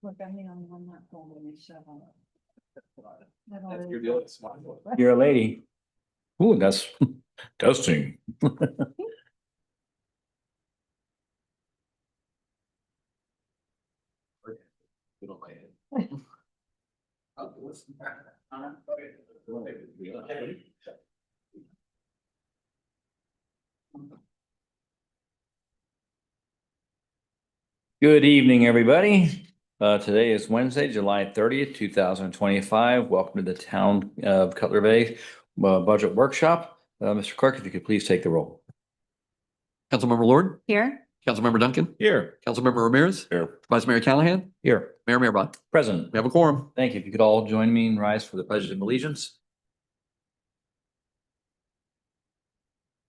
Look, I mean, I'm not going to miss that one. You're a lady. Ooh, that's testing. Good evening, everybody. Today is Wednesday, July 30th, 2025. Welcome to the Town of Cutler Bay Budget Workshop. Mr. Clerk, if you could please take the roll. Councilmember Lord, Here, Councilmember Duncan, Here. Councilmember Ramirez, Here. Vice Mayor Callahan, Here. Mayor Marbot. Present. We have a quorum. Thank you. If you could all join me and rise for the Pledge of Allegiance.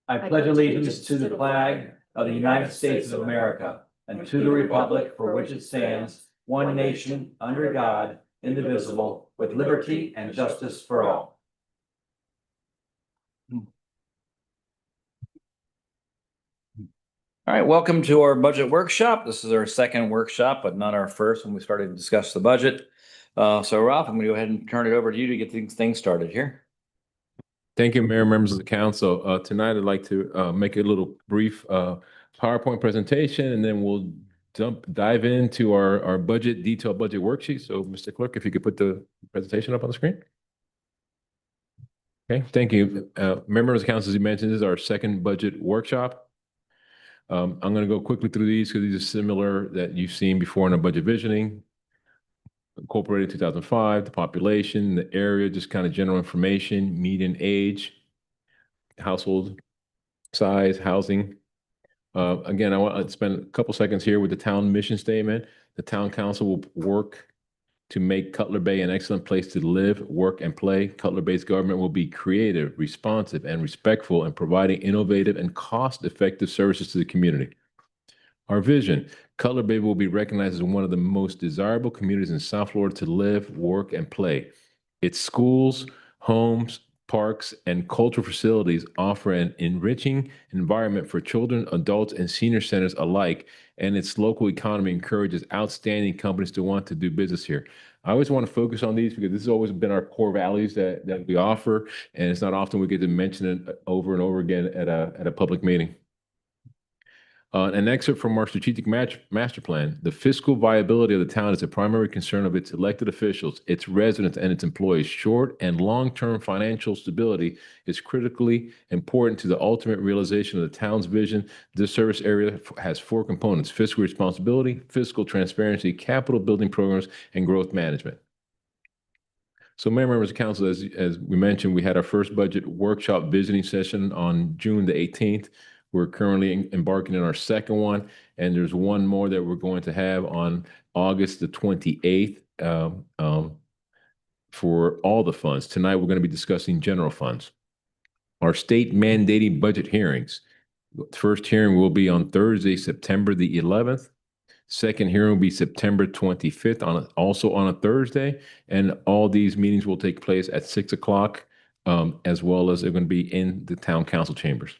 I pledge allegiance to the flag of the United States of America and to the republic for which it stands, one nation, under God, indivisible, with liberty and justice for all. All right, welcome to our budget workshop. This is our second workshop, but not our first when we started to discuss the budget. So Ralph, I'm going to go ahead and turn it over to you to get things started here. Thank you, Mayor, members of the council. Tonight, I'd like to make a little brief PowerPoint presentation, and then we'll dive into our detailed budget worksheet. So, Mr. Clerk, if you could put the presentation up on the screen. Okay, thank you. Members of the council, as you mentioned, this is our second budget workshop. I'm going to go quickly through these because these are similar that you've seen before in our budget visioning. Incorporated 2005, the population, the area, just kind of general information, median age, household size, housing. Again, I want to spend a couple seconds here with the town mission statement. The town council will work to make Cutler Bay an excellent place to live, work, and play. Cutler Bay's government will be creative, responsive, and respectful in providing innovative and cost-effective services to the community. Our vision, Cutler Bay will be recognized as one of the most desirable communities in South Florida to live, work, and play. Its schools, homes, parks, and cultural facilities offer an enriching environment for children, adults, and senior centers alike, and its local economy encourages outstanding companies to want to do business here. I always want to focus on these because this has always been our core values that we offer, and it's not often we get to mention it over and over again at a public meeting. An excerpt from our strategic master plan. The fiscal viability of the town is a primary concern of its elected officials, its residents, and its employees. Short and long-term financial stability is critically important to the ultimate realization of the town's vision. This service area has four components: fiscal responsibility, fiscal transparency, capital building programs, and growth management. So, Mayor, members of council, as we mentioned, we had our first budget workshop visiting session on June the 18th. We're currently embarking on our second one, and there's one more that we're going to have on August the 28th for all the funds. Tonight, we're going to be discussing general funds. Our state mandating budget hearings. The first hearing will be on Thursday, September the 11th. Second hearing will be September 25th, also on a Thursday, and all these meetings will take place at 6 o'clock, as well as they're going to be in the town council chambers.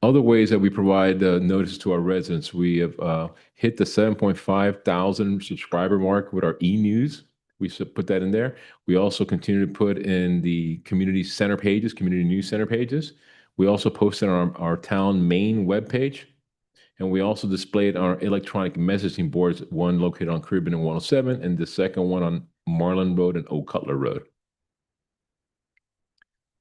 Other ways that we provide notice to our residents, we have hit the 7.5 thousand subscriber mark with our e-news. We put that in there. We also continue to put in the community center pages, community news center pages. We also posted on our town main webpage. And we also displayed our electronic messaging boards, one located on Caribbean and 107, and the second one on Marlin Road and Oak Cutler Road.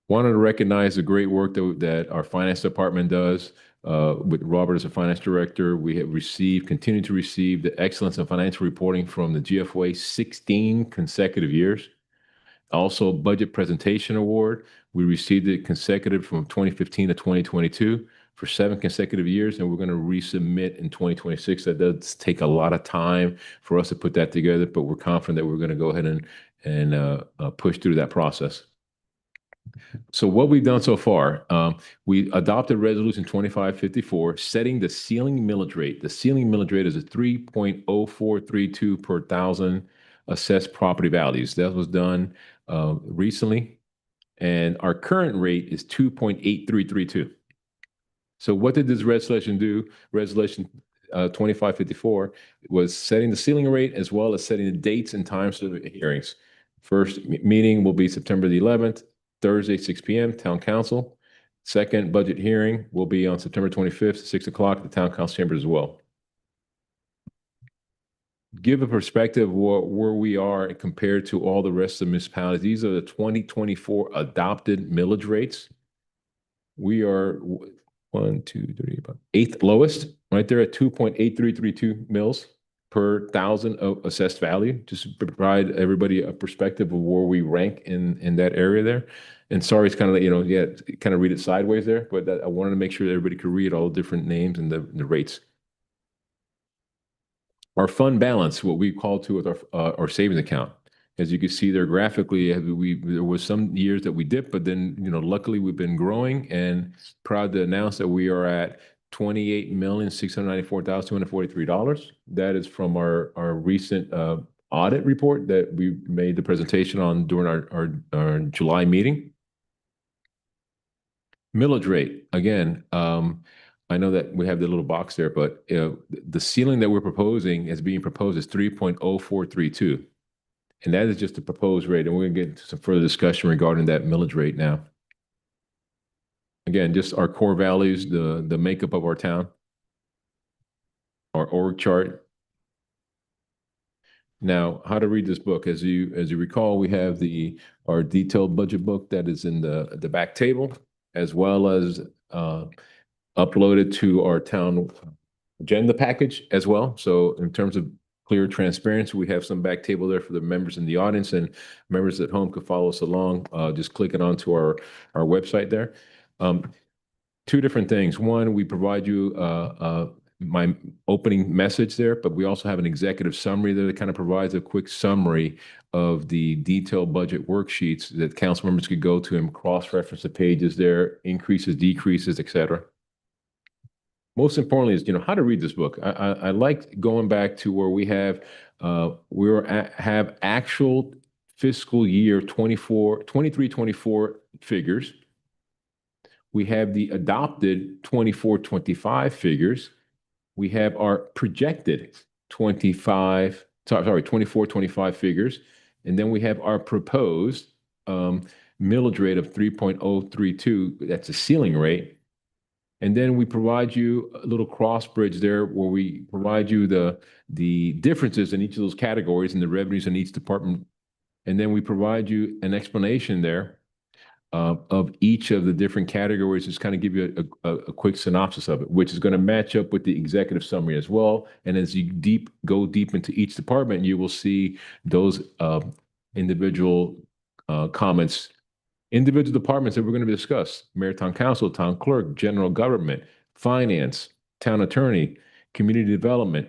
Wanted to recognize the great work that our finance department does with Robert as a finance director. We have continue to receive the Excellence in Financial Reporting from the GFOA 16 consecutive years. Also, Budget Presentation Award. We received it consecutive from 2015 to 2022 for 7 consecutive years, and we're going to resubmit in 2026. That does take a lot of time for us to put that together, but we're confident that we're going to go ahead and push through that process. So what we've done so far, we adopted Resolution 2554, setting the ceiling millage rate. The ceiling millage rate is a 3.0432 per thousand assessed property values. That was done recently, and our current rate is 2.8332. So what did this resolution do? Resolution 2554 was setting the ceiling rate as well as setting the dates and times of the hearings. First meeting will be September the 11th, Thursday, 6 p.m., Town Council. Second budget hearing will be on September 25th, 6 o'clock, at the Town Council chambers as well. Give a perspective of where we are compared to all the rest of the municipalities. These are the 2024 adopted millage rates. We are 1, 2, 3, about 8th lowest, right there at 2.8332 mils per thousand of assessed value, just to provide everybody a perspective of where we rank in that area there. And sorry, it's kind of, kind of read it sideways there, but I wanted to make sure that everybody could read all the different names and the rates. Our fund balance, what we call to with our savings account. As you can see there graphically, there was some years that we dipped, but then, luckily we've been growing, and proud to announce that we are at $28,694,243. That is from our recent audit report that we made the presentation on during our July meeting. Millage rate, again, I know that we have the little box there, but the ceiling that we're proposing is being proposed is 3.0432. And that is just the proposed rate. And we're going to get into some further discussion regarding that millage rate now. Again, just our core values, the makeup of our town, our org chart. Now, how to read this book. As you recall, we have our detailed budget book that is in the back table, as well as uploaded to our town agenda package as well. So in terms of clear transparency, we have some back table there for the members in the audience, and members at home could follow us along, just clicking onto our website there. Two different things. One, we provide you my opening message there, but we also have an executive summary there that kind of provides a quick summary of the detailed budget worksheets that council members could go to and cross-reference the pages there, increases, decreases, et cetera. Most importantly is, how to read this book. I like going back to where we have actual fiscal year 23-24 figures. We have the adopted 24-25 figures. We have our projected 24-25 figures. And then we have our proposed millage rate of 3.032. That's a ceiling rate. And then we provide you a little cross bridge there where we provide you the differences in each of those categories and the revenues in each department. And then we provide you an explanation there of each of the different categories, just kind of give you a quick synopsis of it, which is going to match up with the executive summary as well. And as you go deep into each department, you will see those individual comments. Individual departments that we're going to discuss: Mayor, Town Council, Town Clerk, General Government, Finance, Town Attorney, Community Development,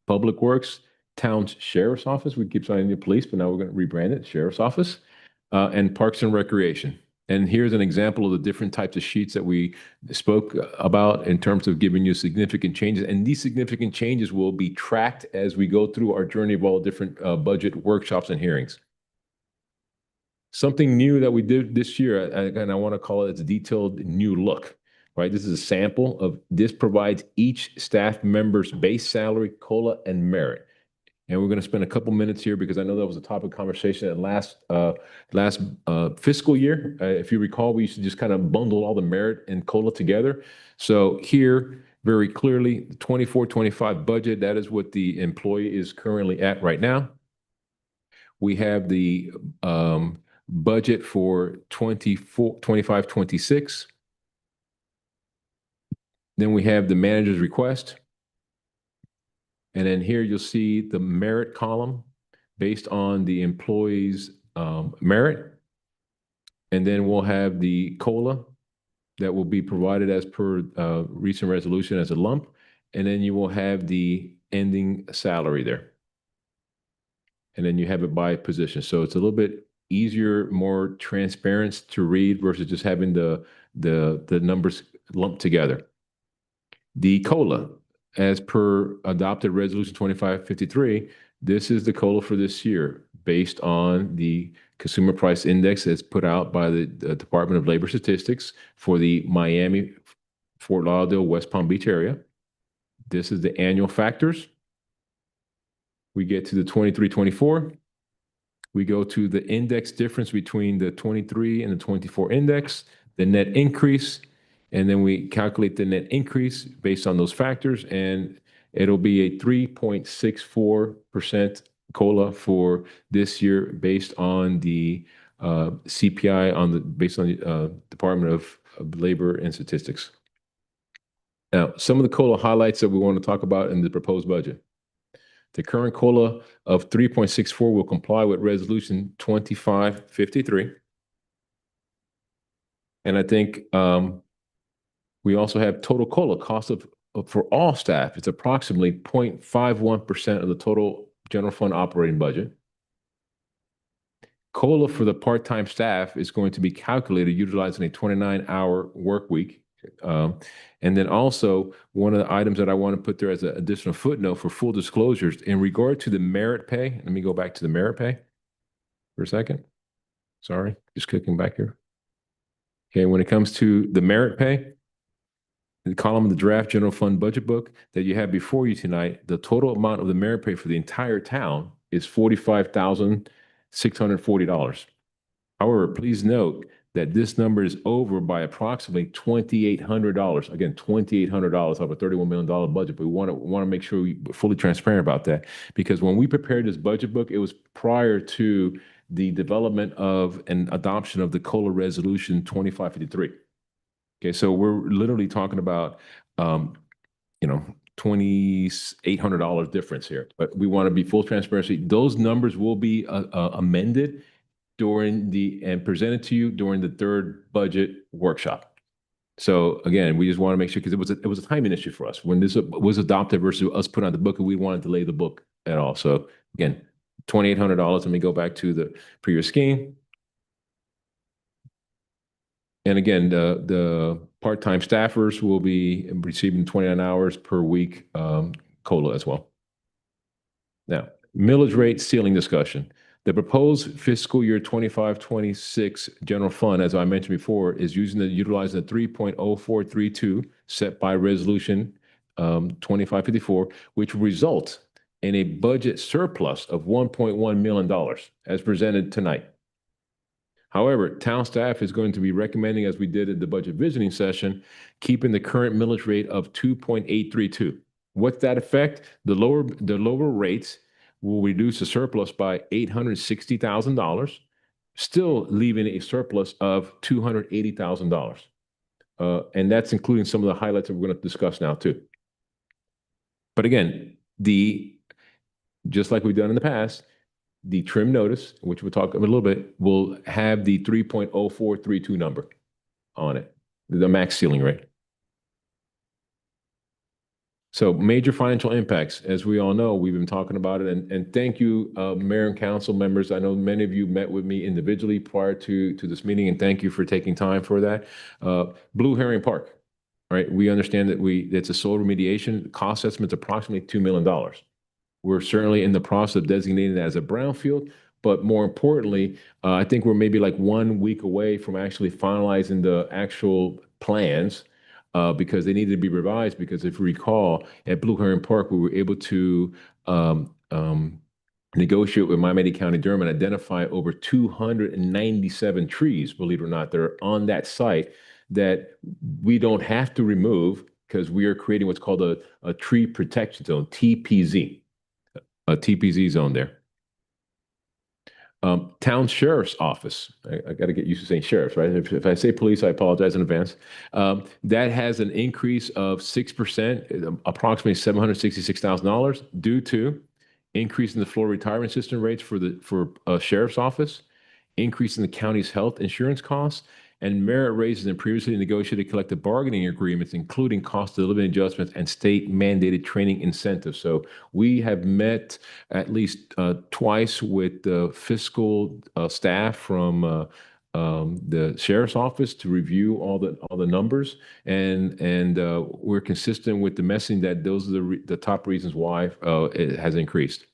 Public Works, Town Sheriff's Office. We keep saying the police, but now we're going to rebrand it, Sheriff's Office, and Parks and Recreation. And here's an example of the different types of sheets that we spoke about in terms of giving you significant changes. And these significant changes will be tracked as we go through our journey of all different budget workshops and hearings. Something new that we did this year, and I want to call it a detailed new look, right? This is a sample of, this provides each staff member's base salary, COLA, and merit. And we're going to spend a couple minutes here because I know that was a topic of conversation at last fiscal year. If you recall, we used to just kind of bundle all the merit and COLA together. So here, very clearly, the 24-25 budget, that is what the employee is currently at right now. We have the budget for 25-26. Then we have the manager's request. And then here you'll see the merit column based on the employee's merit. And then we'll have the COLA that will be provided as per recent resolution as a lump. And then you will have the ending salary there. And then you have it by position. So it's a little bit easier, more transparent to read versus just having the numbers lumped together. The COLA, as per adopted resolution 2553, this is the COLA for this year based on the consumer price index that's put out by the Department of Labor Statistics for the Miami, Fort Lauderdale, West Palm Beach area. This is the annual factors. We get to the 23-24. We go to the index difference between the 23 and the 24 index, the net increase, and then we calculate the net increase based on those factors, and it'll be a 3.64% COLA for this year based on the CPI based on the Department of Labor and Statistics. Now, some of the COLA highlights that we want to talk about in the proposed budget. The current COLA of 3.64 will comply with Resolution 2553. And I think we also have total COLA cost for all staff. It's approximately 0.51% of the total general fund operating budget. COLA for the part-time staff is going to be calculated utilizing a 29-hour work week. And then also one of the items that I want to put there as an additional footnote for full disclosures in regard to the merit pay. Let me go back to the merit pay for a second. Sorry, just clicking back here. Okay, when it comes to the merit pay, the column of the draft general fund budget book that you have before you tonight, the total amount of the merit pay for the entire town is $45,640. However, please note that this number is over by approximately $2,800. Again, $2,800 of a $31 million budget. But we want to make sure we're fully transparent about that, because when we prepared this budget book, it was prior to the development of and adoption of the COLA Resolution 2553. Okay, so we're literally talking about, $2,800 difference here. But we want to be full transparency. Those numbers will be amended and presented to you during the third budget workshop. So again, we just want to make sure, because it was a timing issue for us when this was adopted versus us putting out the book, and we wanted to delay the book at all. So again, $2,800. Let me go back to the previous scheme. And again, the part-time staffers will be receiving 29 hours per week COLA as well. Now, millage rate ceiling discussion. The proposed fiscal year 25-26 general fund, as I mentioned before, is utilizing the 3.0432 set by Resolution 2554, which will result in a budget surplus of $1.1 million as presented tonight. However, town staff is going to be recommending, as we did at the budget visioning session, keeping the current millage rate of 2.832. What's that effect? The lower rates will reduce the surplus by $860,000, still leaving a surplus of $280,000. And that's including some of the highlights that we're going to discuss now too. But again, just like we've done in the past, the trim notice, which we'll talk about a little bit, will have the 3.0432 number on it, the max ceiling rate. So major financial impacts, as we all know, we've been talking about it, and thank you, Mayor and Council members. I know many of you met with me individually prior to this meeting, and thank you for taking time for that. Blue Herring Park, right? We understand that it's a soil remediation. Cost estimate's approximately $2 million. We're certainly in the process of designating it as a brownfield, but more importantly, I think we're maybe like 1 week away from actually finalizing the actual plans because they needed to be revised. Because if you recall, at Blue Herring Park, we were able to negotiate with Miami-Dade County, Durham, and identify over 297 trees, believe it or not, that are on that site that we don't have to remove because we are creating what's called a tree protection zone, TPZ. A TPZ zone there. Town Sheriff's Office. I got to get used to saying sheriffs, right? If I say police, I apologize in advance. That has an increase of 6%, approximately $766,000, due to increase in the Florida retirement system rates for Sheriff's Office, increase in the county's health insurance costs, and merit raises in previously negotiated collective bargaining agreements, including cost of living adjustments and state mandated training incentives. So we have met at least twice with the fiscal staff from the sheriff's office to review all the numbers, and we're consistent with the messaging that those are the top reasons why it has increased.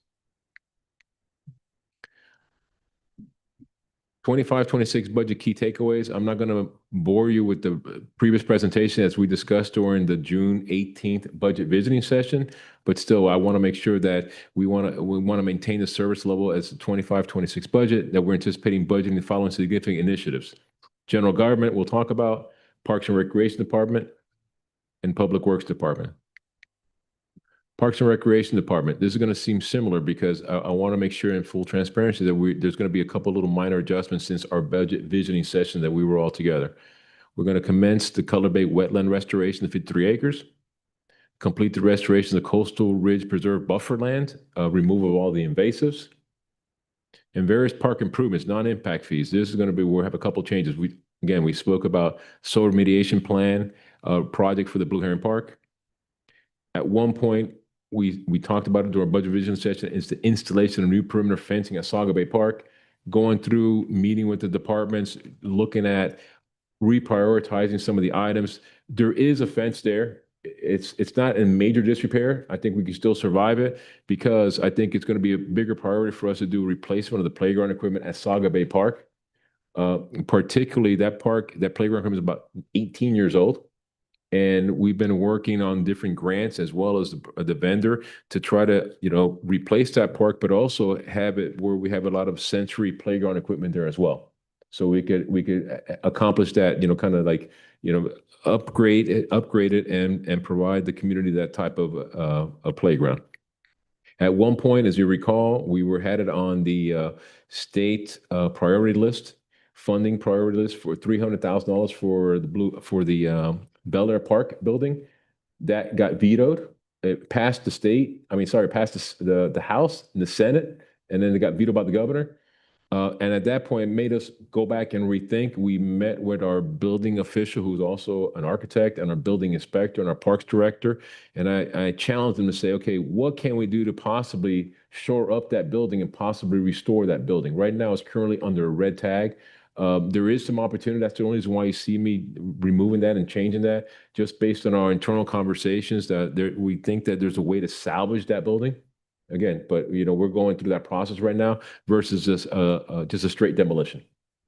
25-26 budget key takeaways. I'm not going to bore you with the previous presentation as we discussed during the June 18th budget visiting session, but still, I want to make sure that we want to maintain the service level as the 25-26 budget, that we're anticipating budgeting the following significant initiatives. General government, we'll talk about Parks and Recreation Department and Public Works Department. Parks and Recreation Department, this is going to seem similar because I want to make sure in full transparency that there's going to be a couple little minor adjustments since our budget visioning session that we were all together. We're going to commence the Color Bay wetland restoration of 53 acres, complete the restoration of the Coastal Ridge Preserve buffer land, removal of all the invasives, and various park improvements, non-impact fees. This is going to be, we'll have a couple changes. We spoke about soil remediation plan, project for the Blue Heron Park. At one point, we talked about it during our budget vision session, is the installation of new perimeter fencing at Saga Bay Park, going through, meeting with the departments, looking at reprioritizing some of the items. There is a fence there. It's not in major disrepair. I think we can still survive it because I think it's going to be a bigger priority for us to do replacement of the playground equipment at Saga Bay Park. Particularly that playground equipment is about 18 years old. And we've been working on different grants as well as the vendor to try to, replace that park, but also have it where we have a lot of sensory playground equipment there as well. So we could accomplish that, kind of like, upgrade it and provide the community that type of a playground. At one point, as you recall, we were headed on the state priority list, funding priority list for $300,000 for the Bel Air Park building. That got vetoed. It passed passed the House and the Senate, and then it got vetoed by the governor. And at that point, it made us go back and rethink. We met with our building official, who's also an architect, and our building inspector and our parks director. And I challenged them to say, okay, what can we do to possibly shore up that building and possibly restore that building? Right now, it's currently under a red tag. There is some opportunity. That's the only reason why you see me removing that and changing that, just based on our internal conversations that we think that there's a way to salvage that building. Again, but we're going through that process right now versus just a straight demolition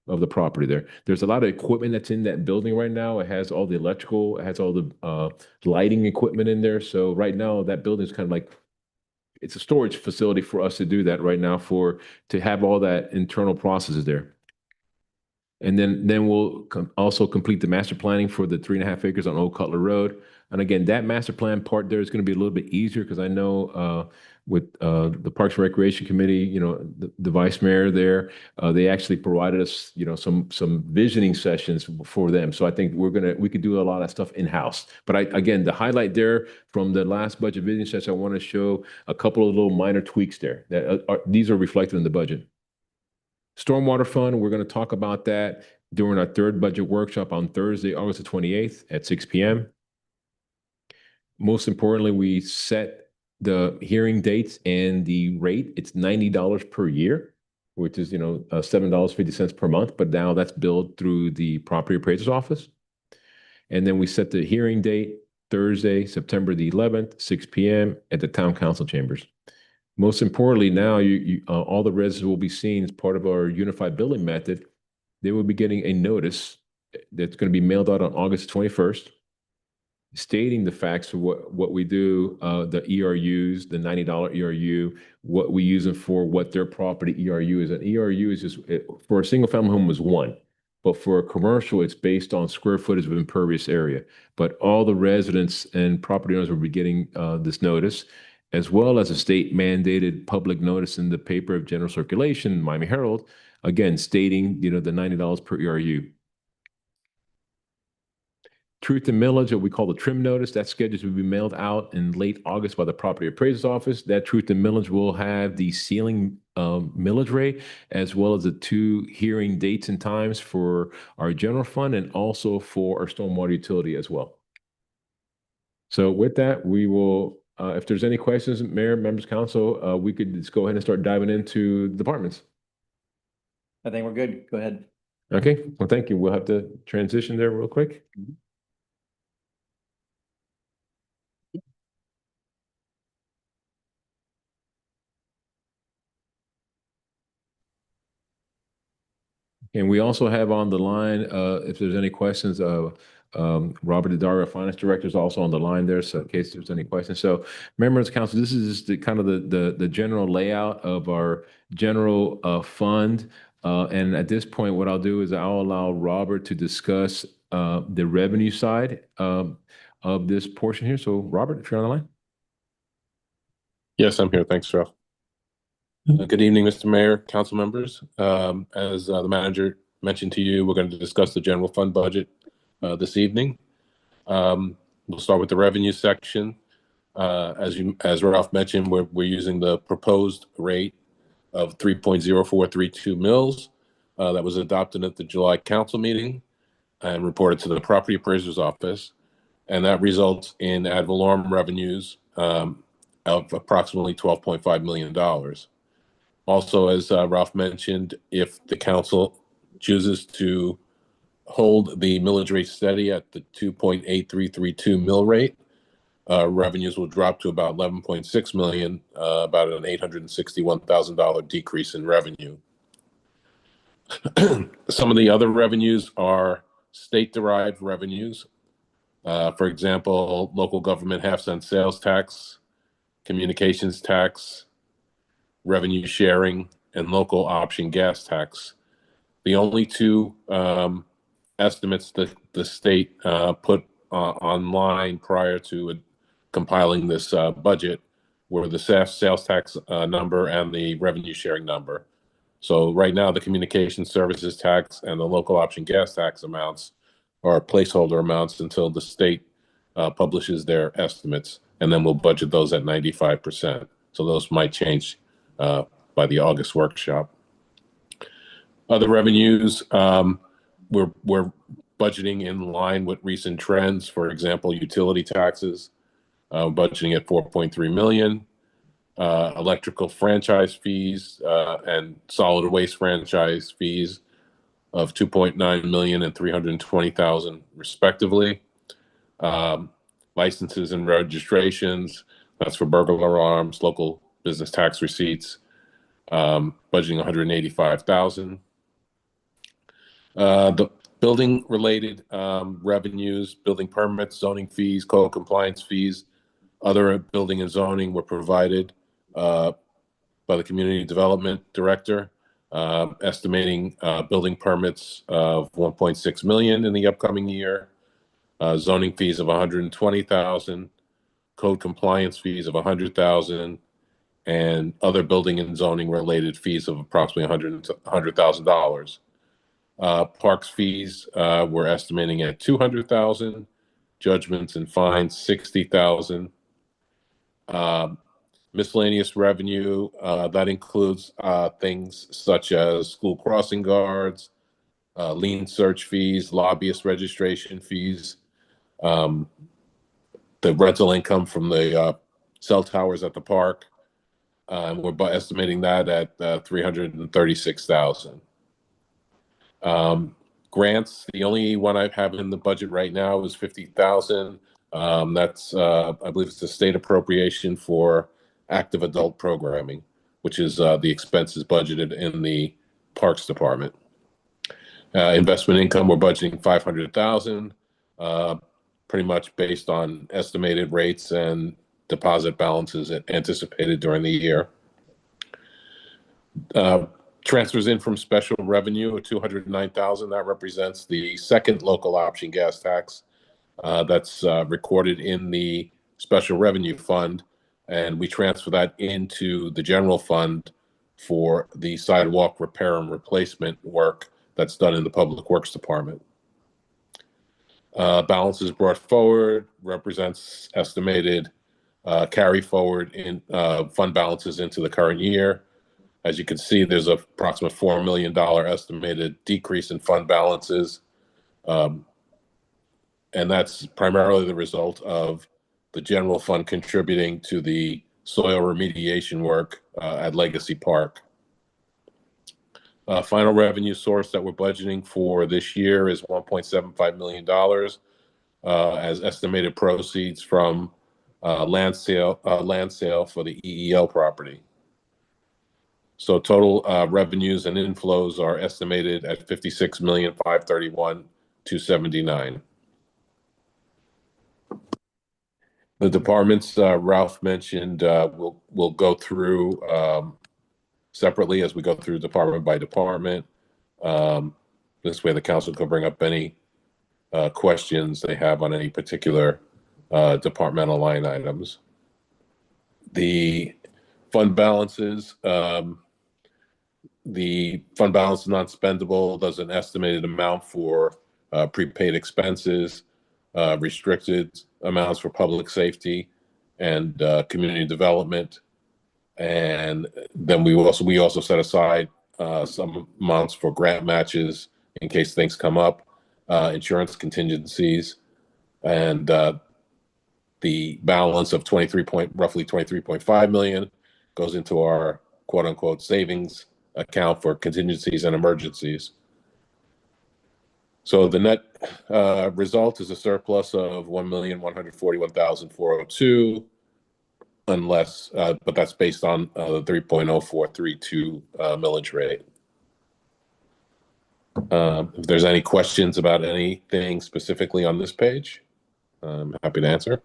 of the property there. There's a lot of equipment that's in that building right now. It has all the electrical, it has all the lighting equipment in there. So right now that building is kind of like, it's a storage facility for us to do that right now to have all that internal processes there. And then we'll also complete the master planning for the 3.5 acres on Old Cutler Road. And again, that master plan part there is going to be a little bit easier because I know with the Parks and Recreation Committee, the vice mayor there, they actually provided us, some visioning sessions for them. So I think we could do a lot of stuff in-house. But again, the highlight there from the last budget visioning session, I want to show a couple of little minor tweaks there that these are reflected in the budget. Stormwater Fund, we're going to talk about that during our third budget workshop on Thursday, August the 28th at 6 p.m. Most importantly, we set the hearing dates and the rate. It's $90 per year, which is, $7.50 per month, but now that's billed through the property appraiser's office. And then we set the hearing date Thursday, September the 11th, 6 p.m. at the town council chambers. Most importantly, now all the residents will be seen as part of our unified billing method. They will be getting a notice that's going to be mailed out on August 21st, stating the facts of what we do, the ERUs, the $90 ERU, what we use them for, what their property ERU is. An ERU is just, for a single family home is 1, but for a commercial, it's based on square footage of impervious area. But all the residents and property owners will be getting this notice, as well as a state mandated public notice in the paper of general circulation, Miami Herald, again, stating, the $90 per ERU. Truth and millage, what we call the trim notice, that schedule will be mailed out in late August by the property appraiser's office. That truth and millage will have the ceiling millage rate, as well as the 2 hearing dates and times for our general fund and also for our stormwater utility as well. So with that, we will, if there's any questions, Mayor, members of council, we could just go ahead and start diving into departments. I think we're good. Go ahead. Okay, well, thank you. We'll have to transition there real quick. And we also have on the line, if there's any questions, Robert Daddario, Finance Director, is also on the line there, so in case there's any questions. So members of council, this is just the kind of the general layout of our general fund. And at this point, what I'll do is I'll allow Robert to discuss the revenue side of this portion here. So Robert, if you're on the line. Yes, I'm here. Thanks, Ralph. Good evening, Mr. Mayor, council members. As the manager mentioned to you, we're going to discuss the general fund budget this evening. We'll start with the revenue section. As Ralph mentioned, we're using the proposed rate of 3.0432 mils that was adopted at the July council meeting and reported to the property appraiser's office. And that results in ad valorem revenues of approximately $12.5 million. Also, as Ralph mentioned, if the council chooses to hold the millage rate steady at the 2.8332 mill rate, revenues will drop to about 11.6 million, about an $861,000 decrease in revenue. Some of the other revenues are state-derived revenues. For example, local government half-cent sales tax, communications tax, revenue sharing, and local option gas tax. The only two estimates that the state put online prior to compiling this budget were the sales tax number and the revenue sharing number. So right now, the communication services tax and the local option gas tax amounts are placeholder amounts until the state publishes their estimates, and then we'll budget those at 95%. So those might change by the August workshop. Other revenues, we're budgeting in line with recent trends. For example, utility taxes, budgeting at 4.3 million. Electrical franchise fees and solid waste franchise fees of 2.9 million and 320,000 respectively. Licenses and registrations, that's for burglar alarms, local business tax receipts, budgeting 185,000. The building related revenues, building permits, zoning fees, code compliance fees, other building and zoning were provided by the community development director, estimating building permits of 1.6 million in the upcoming year, zoning fees of 120,000, code compliance fees of 100,000, and other building and zoning related fees of approximately $100,000. Parks fees we're estimating at 200,000, judgments and fines 60,000. Miscellaneous revenue that includes things such as school crossing guards, lien search fees, lobbyist registration fees, the rental income from the cell towers at the park. We're estimating that at 336,000. Grants, the only one I have in the budget right now is 50,000. That's I believe it's a state appropriation for active adult programming, which is the expenses budgeted in the Parks Department. Investment income, we're budgeting 500,000, pretty much based on estimated rates and deposit balances anticipated during the year. Transfers in from special revenue of 209,000. That represents the second local option gas tax that's recorded in the special revenue fund, and we transfer that into the general fund for the sidewalk repair and replacement work that's done in the Public Works Department. Balances brought forward represents estimated carry forward in fund balances into the current year. As you can see, there's an approximate $4 million estimated decrease in fund balances. And that's primarily the result of the general fund contributing to the soil remediation work at Legacy Park. Final revenue source that we're budgeting for this year is $1.75 million as estimated proceeds from land sale for the EEL property. So total revenues and inflows are estimated at 56,531,279. The departments Ralph mentioned, we'll go through separately as we go through department by department. This way the council can bring up any questions they have on any particular departmental line items. The fund balances, the fund balance non-spendable does an estimated amount for prepaid expenses, restricted amounts for public safety and community development. And then we also set aside some amounts for grant matches in case things come up, insurance contingencies, and the balance of roughly 23.5 million goes into our quote unquote savings account for contingencies and emergencies. So the net result is a surplus of 1,141,402, unless, but that's based on the 3.0432 millage rate. If there's any questions about anything specifically on this page, I'm happy to answer.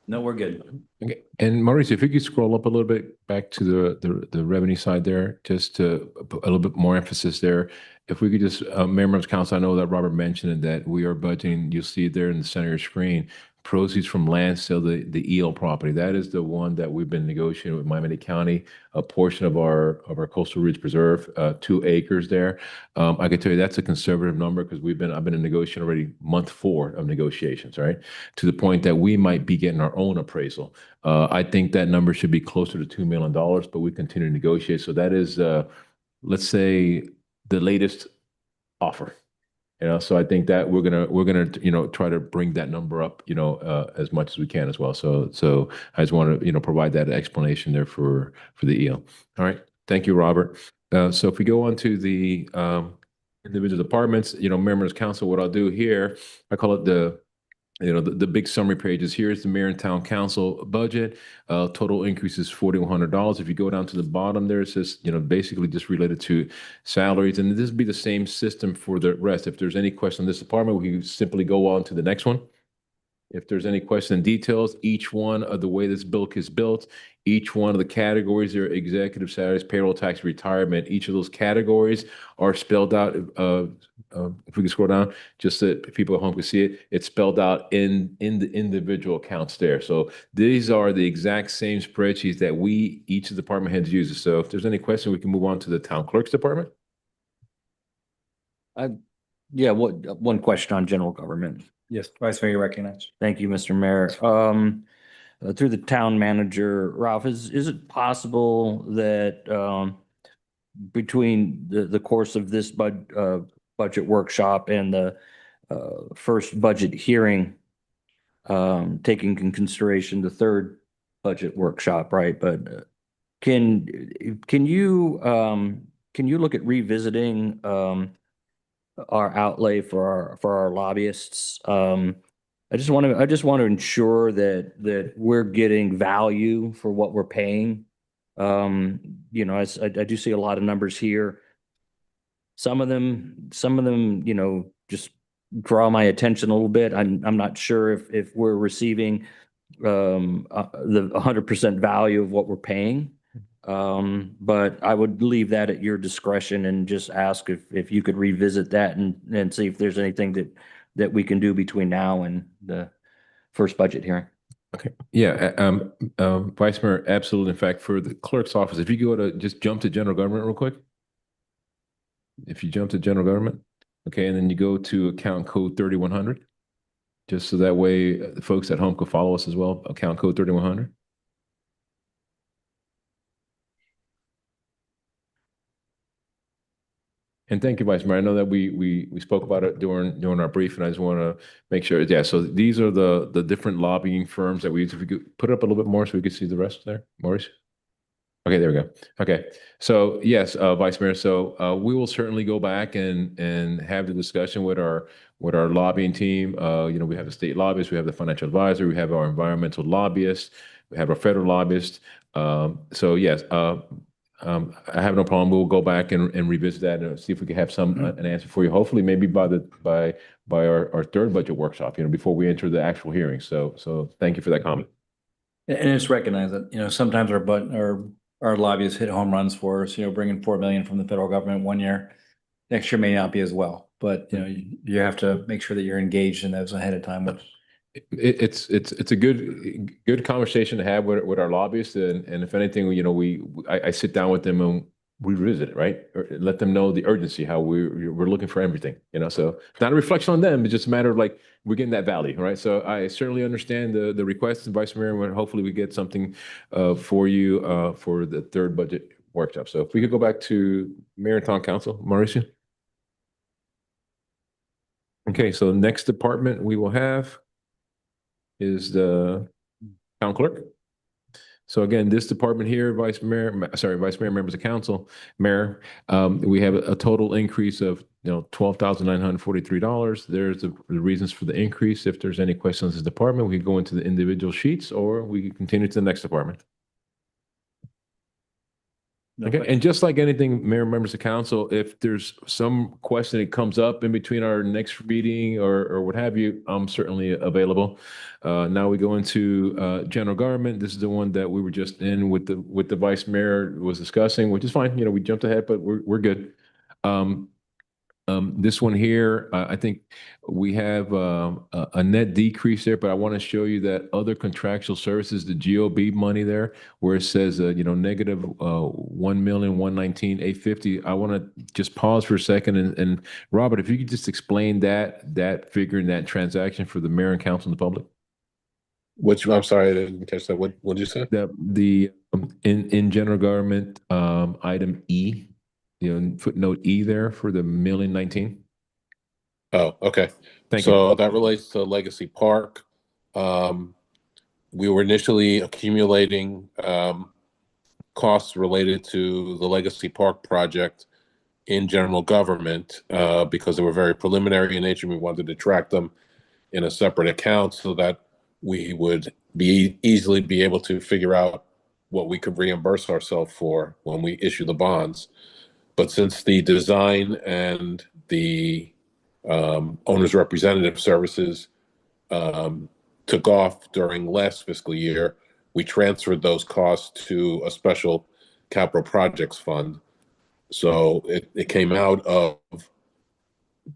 No, we're good. Okay. And Maurice, if you could scroll up a little bit back to the revenue side there, just to put a little bit more emphasis there. If we could just, members of council, I know that Robert mentioned that we are budgeting, you'll see it there in the center of your screen, proceeds from land sale, the EL property. That is the one that we've been negotiating with Miami-Dade County, a portion of our Coastal Ridge Preserve, 2 acres there. I can tell you that's a conservative number because I've been in negotiation already month 4 of negotiations, right? To the point that we might be getting our own appraisal. I think that number should be closer to $2 million, but we continue to negotiate. So that is, let's say, the latest offer. So I think that we're gonna try to bring that number up as much as we can as well. So I just want to provide that explanation there for the EL. All right, thank you, Robert. So if we go on to the individual departments, members of council, what I'll do here, I call it the big summary pages. Here's the mayor and town council budget. Total increase is $4,100. If you go down to the bottom there, it says, basically just related to salaries. And this would be the same system for the rest. If there's any question on this department, we can simply go on to the next one. If there's any question in details, each one of the way this book is built, each one of the categories are executive salaries, payroll tax, retirement. Each of those categories are spelled out. If we can scroll down, just so that people at home can see it, it's spelled out in the individual accounts there. So these are the exact same spreadsheets that each of the department heads uses. So if there's any question, we can move on to the town clerk's department. Yeah, one question on general government. Yes, Vice Mayor, you recognize. Thank you, Mr. Mayor. Through the town manager, Ralph, is it possible that between the course of this budget workshop and the first budget hearing, taking in consideration the third budget workshop, right? But can you look at revisiting our outlay for our lobbyists? I just want to ensure that we're getting value for what we're paying. I do see a lot of numbers here. Some of them, just draw my attention a little bit. I'm not sure if we're receiving the 100% value of what we're paying. But I would leave that at your discretion and just ask if you could revisit that and see if there's anything that we can do between now and the first budget hearing. Okay. Yeah. Vice Mayor, absolutely. In fact, for the clerk's office, if you just jump to general government real quick. If you jump to general government, okay, and then you go to account code 3100, just so that way the folks at home could follow us as well. Account code 3100. And thank you, Vice Mayor. I know that we spoke about it during our brief, and I just want to make sure. Yeah, so these are the different lobbying firms that we use. If we could put it up a little bit more so we could see the rest there, Maurice. Okay, there we go. Okay, so yes, Vice Mayor. So we will certainly go back and have the discussion with our lobbying team. We have the state lobbyists, we have the financial advisor, we have our environmental lobbyists, we have our federal lobbyists. So yes. I have no problem. We'll go back and revisit that and see if we can have an answer for you. Hopefully, maybe by our third budget workshop, before we enter the actual hearing. So thank you for that comment. And just recognize that, sometimes our lobbyists hit home runs for us, bringing 4 million from the federal government one year. Next year may not be as well, but you have to make sure that you're engaged in those ahead of time. It's a good conversation to have with our lobbyists, and if anything, I sit down with them and we revisit it, right? Or let them know the urgency, how we're looking for everything, so it's not a reflection on them, it's just a matter of like, we're getting that value, right? So I certainly understand the request, and Vice Mayor, and hopefully we get something for you for the third budget workshop. So if we could go back to Mayor and Town Council, Mauricio. Okay, so next department we will have is the town clerk. So again, this department here, Vice Mayor, members of council, Mayor, we have a total increase of $12,943. There's the reasons for the increase. If there's any questions on this department, we can go into the individual sheets, or we can continue to the next department. Okay, and just like anything, Mayor, members of council, if there's some question that comes up in between our next meeting or what have you, I'm certainly available. Now we go into general government. This is the one that we were just in with the Vice Mayor was discussing, which is fine. We jumped ahead, but we're good. This one here, I think we have a net decrease there, but I want to show you that other contractual services, the GOB money there, where it says, negative $1,119,850. I want to just pause for a second, and Robert, if you could just explain that figure and that transaction for the mayor and council and the public. I'm sorry, I didn't catch that. What did you say? In general government, item E. Footnote E there for the $1,019,000. Oh, okay. Thank you. So that relates to Legacy Park. We were initially accumulating costs related to the Legacy Park project in general government because they were very preliminary in nature. We wanted to track them in a separate account so that we would easily be able to figure out what we could reimburse ourselves for when we issue the bonds. But since the design and the owner's representative services took off during last fiscal year, we transferred those costs to a special capital projects fund. So it came out of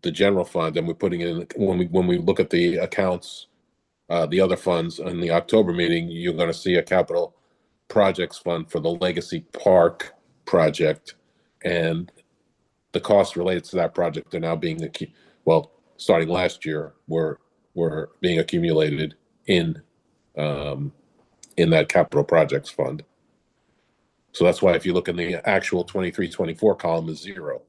the general fund, and we're putting it in when we look at the accounts, the other funds in the October meeting, you're going to see a capital projects fund for the Legacy Park project. And the costs related to that project are now being, starting last year, were being accumulated in that capital projects fund. So that's why if you look in the actual 23-24 column is zero,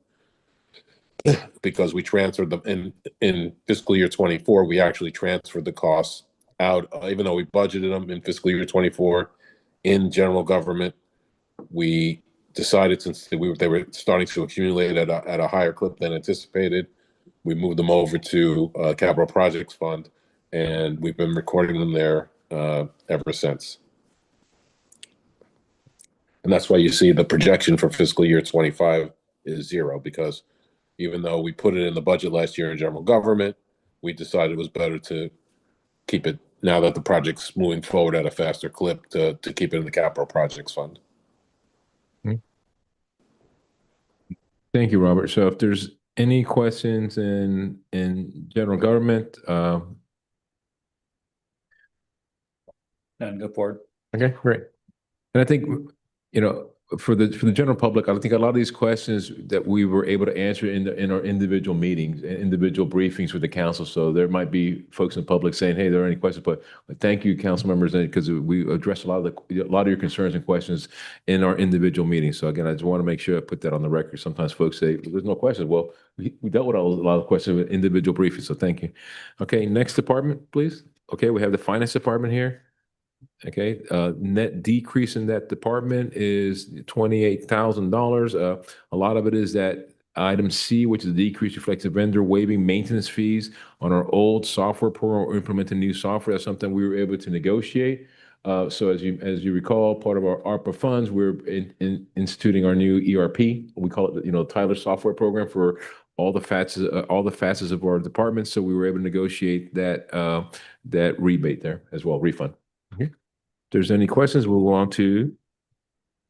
because we transferred them in fiscal year 24. We actually transferred the costs out, even though we budgeted them in fiscal year 24 in general government. We decided, since they were starting to accumulate at a higher clip than anticipated, we moved them over to capital projects fund, and we've been recording them there ever since. And that's why you see the projection for fiscal year 25 is zero, because even though we put it in the budget last year in general government, we decided it was better to keep it, now that the project's moving forward at a faster clip, to keep it in the capital projects fund. Thank you, Robert. So if there's any questions in general government, And go forward. okay, great. And I think, for the general public, I think a lot of these questions that we were able to answer in our individual meetings, individual briefings with the council. So there might be folks in the public saying, "Hey, there are any questions?" But thank you, council members, because we addressed a lot of your concerns and questions in our individual meetings. So again, I just want to make sure I put that on the record. Sometimes folks say, "There's no questions." Well, we dealt with a lot of questions with individual briefings. So thank you. Okay, next department, please. Okay, we have the finance department here. Okay, net decrease in that department is $28,000. A lot of it is that item C, which is the decrease reflects the vendor waiving maintenance fees on our old software program or implementing new software. That's something we were able to negotiate So as you recall, part of our ARPA funds, we're instituting our new ERP. We call it, Tyler software program for all the facets of our department. So we were able to negotiate that rebate there as well, refund. Okay. If there's any questions, we'll go on to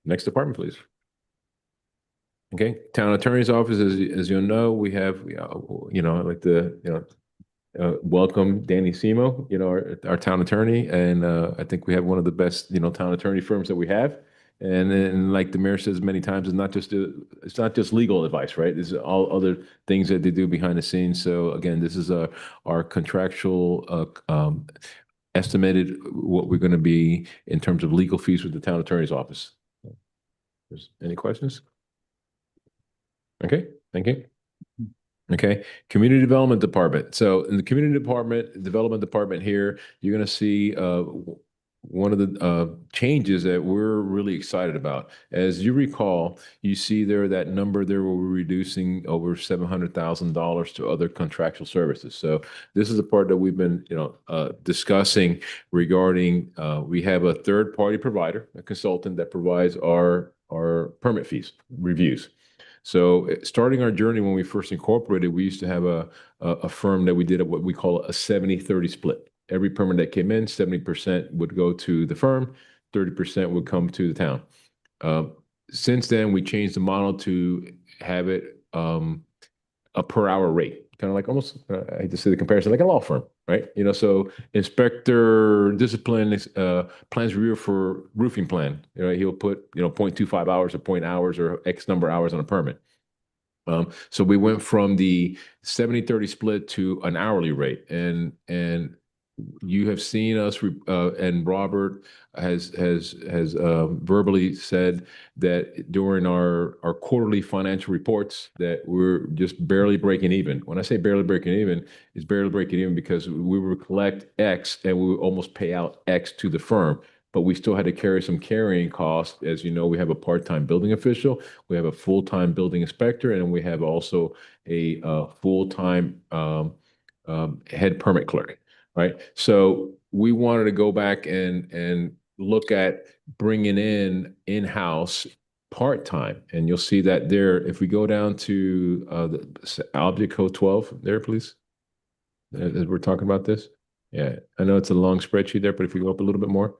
next department, please. Okay, town attorney's office, as you'll know, we have, I'd like to, welcome Danny Simo, our town attorney, and I think we have one of the best, town attorney firms that we have. And then, like the mayor says many times, it's not just legal advice, right? It's all other things that they do behind the scenes. So again, this is our contractual estimated what we're going to be in terms of legal fees with the town attorney's office. Any questions? Okay, thank you. Okay, community development department. So in the community development department here, you're going to see one of the changes that we're really excited about. As you recall, you see there that number there where we're reducing over $700,000 to other contractual services. So this is the part that we've been, discussing regarding. We have a third-party provider, a consultant that provides our permit fees reviews. So starting our journey when we first incorporated, we used to have a firm that we did what we call a 70-30 split. Every permit that came in, 70% would go to the firm, 30% would come to the town. Since then, we changed the model to have it a per hour rate, kind of like almost, I hate to say the comparison, like a law firm, right? So inspector discipline plans review for roofing plan, he'll put 0.25 hours or 0.0 hours or X number of hours on a permit. So we went from the 70-30 split to an hourly rate, and you have seen us, and Robert has verbally said that during our quarterly financial reports that we're just barely breaking even. When I say barely breaking even, it's barely breaking even because we will collect X and we will almost pay out X to the firm, but we still had to carry some carrying costs. As you know, we have a part-time building official, we have a full-time building inspector, and we have also a full-time head permit clerk. Right. So we wanted to go back and look at bringing in-house part-time. And you'll see that there, if we go down to the object code 12 there, please, as we're talking about this. Yeah, I know it's a long spreadsheet there, but if we go up a little bit more.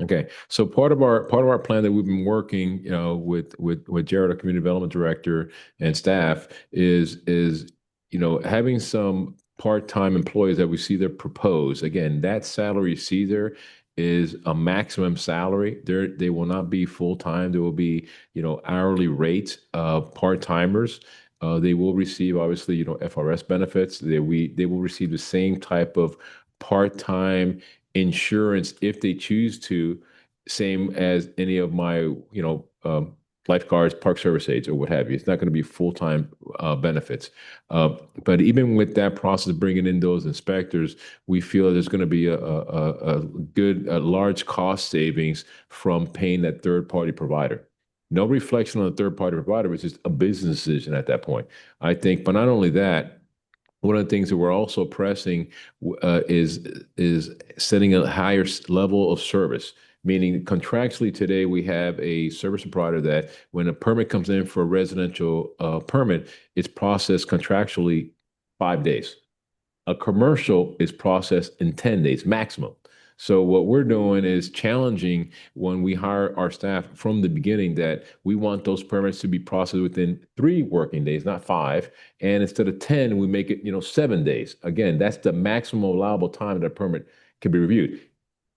Okay, so part of our plan that we've been working, with Jared, our community development director, and staff is having some part-time employees that we see there proposed. Again, that salary you see there is a maximum salary. They will not be full-time. There will be, hourly rates of part-timers. They will receive, obviously, FRS benefits. They will receive the same type of part-time insurance if they choose to, same as any of my, lifeguards, park service aides, or what have you. It's not going to be full-time benefits. But even with that process of bringing in those inspectors, we feel there's going to be a large cost savings from paying that third-party provider. No reflection on the third-party provider, it's just a business decision at that point, I think. But not only that, one of the things that we're also pressing is setting a higher level of service. Meaning contractually today, we have a service provider that when a permit comes in for a residential permit, it's processed contractually 5 days. A commercial is processed in 10 days maximum. So what we're doing is challenging when we hire our staff from the beginning that we want those permits to be processed within 3 working days, not 5. And instead of 10, we make it, 7 days. Again, that's the maximum allowable time that a permit can be reviewed.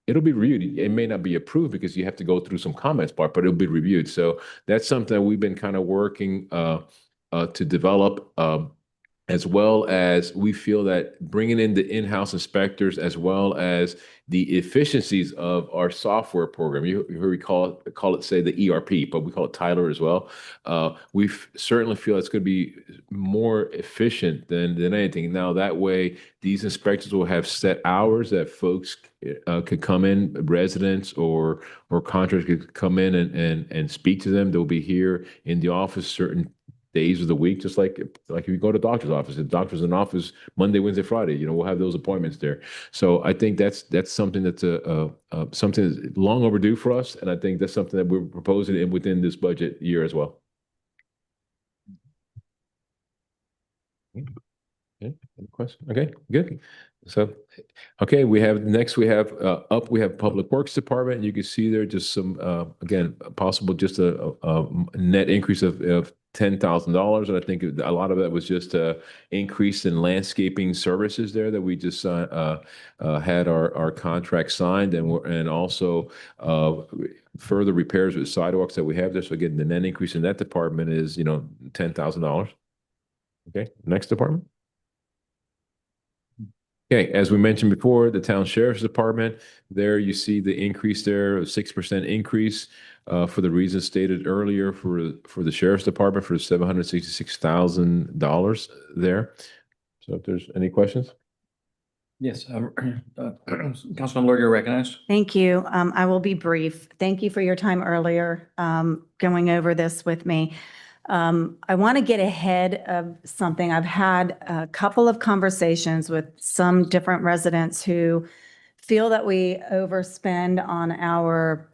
It'll be reviewed. It may not be approved because you have to go through some comments part, but it'll be reviewed. So that's something that we've been kind of working to develop, as well as we feel that bringing in the in-house inspectors, as well as the efficiencies of our software program. You heard we call it, say, the ERP, but we call it Tyler as well. We certainly feel it's going to be more efficient than anything. Now, that way, these inspectors will have set hours that folks could come in, residents or contractors could come in and speak to them. They'll be here in the office certain days of the week, just like if you go to doctor's office, the doctor's in office Monday, Wednesday, Friday, you know, we'll have those appointments there. So I think that's something that's something that's long overdue for us, and I think that's something that we're proposing within this budget year as well. Okay, any question? Okay, good. So, okay, we have Public Works Department. You can see there just some, again, possible just a net increase of $10,000. And I think a lot of that was just a increase in landscaping services there that we just had our contract signed, and also further repairs with sidewalks that we have there. So again, the net increase in that department is, you know, $10,000. Okay, next department. Okay, as we mentioned before, the Town Sheriff's Department, there you see the increase there, a 6% increase for the reasons stated earlier for the Sheriff's Department for $766,000 there. So if there's any questions? Yes, Councilman Lord, you're recognized. Thank you. I will be brief. Thank you for your time earlier, going over this with me. I want to get ahead of something. I've had a couple of conversations with some different residents who feel that we overspend on our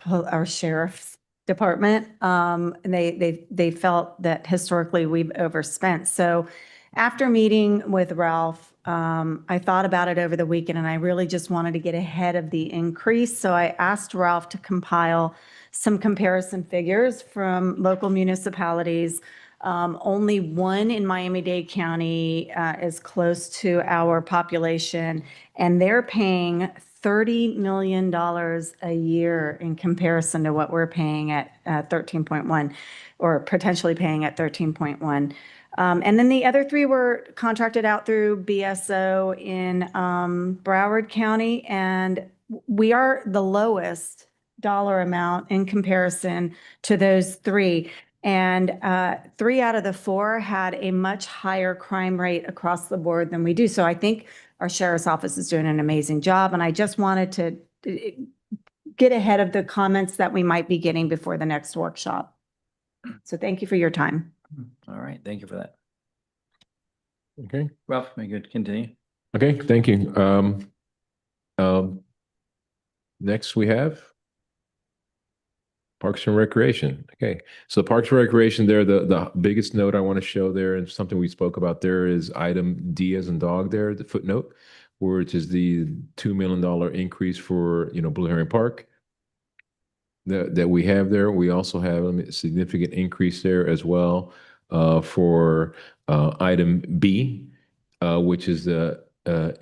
sheriff's department. And they felt that historically we've overspent. So after meeting with Ralph, I thought about it over the weekend, and I really just wanted to get ahead of the increase. So I asked Ralph to compile some comparison figures from local municipalities. Only one in Miami-Dade County is close to our population, and they're paying $30 million a year in comparison to what we're paying at 13.1, or potentially paying at 13.1. And then the other three were contracted out through BSO in Broward County, and we are the lowest dollar amount in comparison to those three. And 3 out of the 4 had a much higher crime rate across the board than we do. So I think our sheriff's office is doing an amazing job, and I just wanted to get ahead of the comments that we might be getting before the next workshop. So thank you for your time. All right, thank you for that. Okay. Ralph, may you continue? Okay, thank you. Next we have Parks and Recreation. Okay, so Parks and Recreation there, the biggest note I want to show there, and something we spoke about there, is item D as in dog there, the footnote, which is the $2 million increase for, you know, Blue Heron Park that we have there. We also have a significant increase there as well for item B, which is the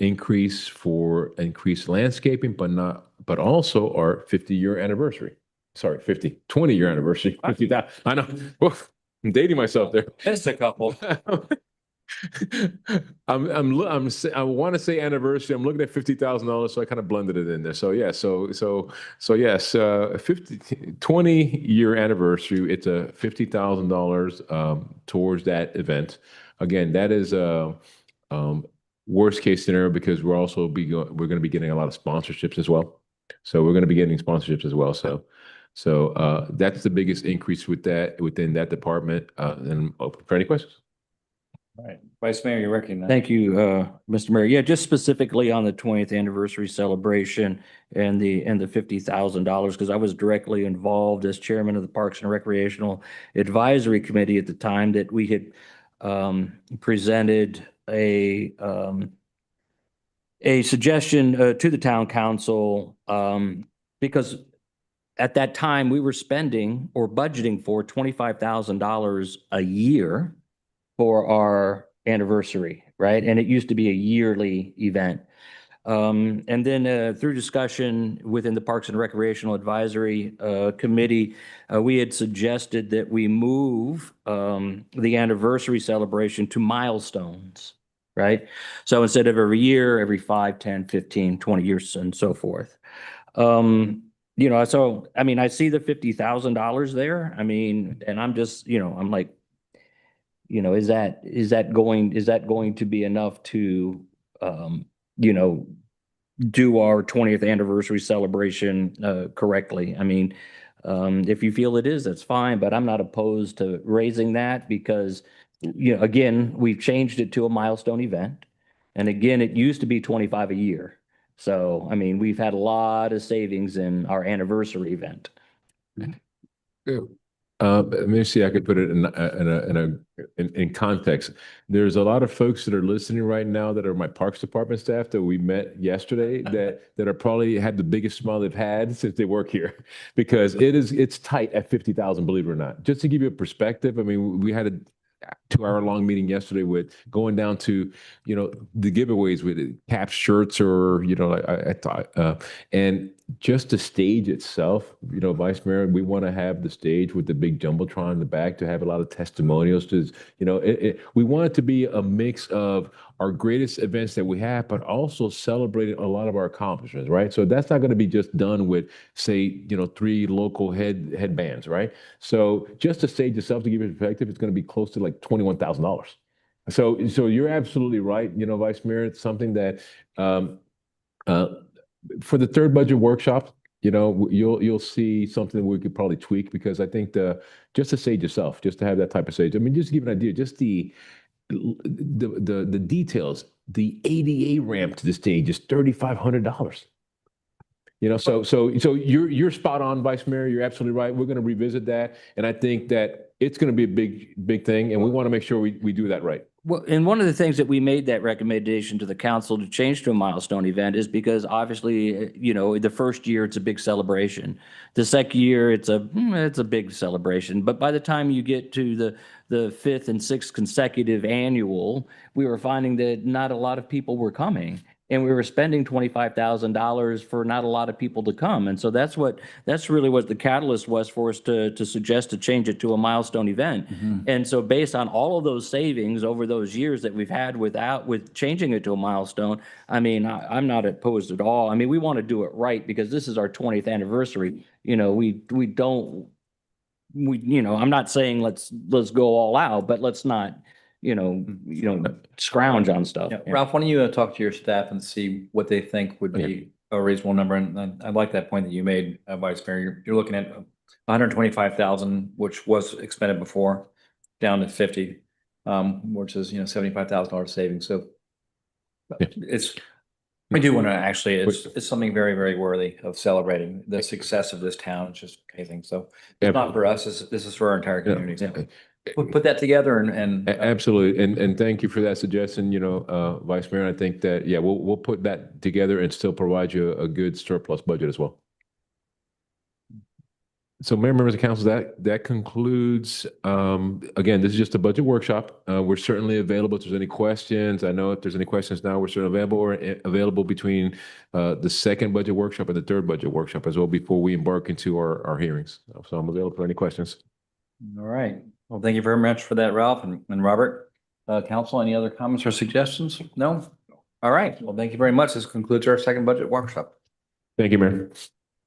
increase for increased landscaping, but also our 50-year anniversary. Sorry, 20-year anniversary. 50,000. I know. Oof, I'm dating myself there. Just a couple. I want to say anniversary. I'm looking at $50,000, so I kind of blended it in there. So yeah, so yes, 20-year anniversary. It's a $50,000 towards that event. Again, that is worst case scenario, because we're going to be getting a lot of sponsorships as well. So we're going to be getting sponsorships as well. So that's the biggest increase within that department. And open for any questions. All right, Vice Mayor, you're recognized. Thank you, Mr. Mayor. Yeah, just specifically on the 20th anniversary celebration and the $50,000, because I was directly involved as chairman of the Parks and Recreational Advisory Committee at the time that we had presented a suggestion to the town council, because at that time we were spending or budgeting for $25,000 a year for our anniversary, right? And it used to be a yearly event. And then through discussion within the Parks and Recreational Advisory Committee, we had suggested that we move the anniversary celebration to milestones, right? So instead of every year, every 5, 10, 15, 20 years and so forth. You know, so, I mean, I see the $50,000 there. I mean, and I'm just, you know, I'm like, you know, is that going to be enough to, you know, do our 20th anniversary celebration correctly? I mean, if you feel it is, that's fine, but I'm not opposed to raising that, because you know, again, we've changed it to a milestone event. And again, it used to be 25 a year. So, I mean, we've had a lot of savings in our anniversary event. Let me see, I could put it in context. There's a lot of folks that are listening right now that are my Parks Department staff that we met yesterday that are probably had the biggest smile they've had since they work here, because it's tight at 50,000, believe it or not. Just to give you a perspective, I mean, we had a 2-hour long meeting yesterday with going down to, you know, the giveaways with cap shirts or, you know, I thought, and just the stage itself, you know, Vice Mayor, we want to have the stage with the big Jumbotron in the back to have a lot of testimonials to, you know, we want it to be a mix of our greatest events that we have, but also celebrating a lot of our accomplishments, right? So that's not going to be just done with, say, you know, 3 local headbands, right? So just the stage itself, to give you perspective, it's going to be close to like $21,000. So you're absolutely right, you know, Vice Mayor. It's something that for the third budget workshop, you know, you'll see something we could probably tweak, because I think just the stage itself, just to have that type of stage. I mean, just to give an idea, just the details, the ADA ramp to the stage is $3,500. You know, so you're spot on, Vice Mayor. You're absolutely right. We're going to revisit that, and I think that it's going to be a big thing, and we want to make sure we do that right. Well, and one of the things that we made that recommendation to the council to change to a milestone event is because obviously, you know, the first year it's a big celebration. The second year it's a big celebration. But by the time you get to the 5th and 6th consecutive annual, we were finding that not a lot of people were coming. And we were spending $25,000 for not a lot of people to come. And so that's really what the catalyst was for us to suggest to change it to a milestone event. And so based on all of those savings over those years that we've had with changing it to a milestone, I mean, I'm not opposed at all. I mean, we want to do it right because this is our 20th anniversary. You know, I'm not saying let's go all out, but let's not, scrounge on stuff. Yeah. Ralph, why don't you talk to your staff and see what they think would be a reasonable number? And I like that point that you made, Vice Mayor. You're looking at 125,000, which was expended before, down to 50, which is, $75,000 savings. So we do want to actually, it's something very, very worthy of celebrating the success of this town. It's just amazing. So it's not for us, this is for our entire community. So we'll put that together and Absolutely. And thank you for that suggestion, Vice Mayor. I think that, we'll put that together and still provide you a good surplus budget as well. So Mayor, members of council, that concludes, again, this is just a budget workshop. We're certainly available if there's any questions. I know if there's any questions now, we're certainly available between the second budget workshop and the third budget workshop as well before we embark into our hearings. So I'm available for any questions. All right. Well, thank you very much for that, Ralph and Robert. Council, any other comments or suggestions? No? All right. Well, thank you very much. This concludes our second budget workshop. Thank you, Mayor.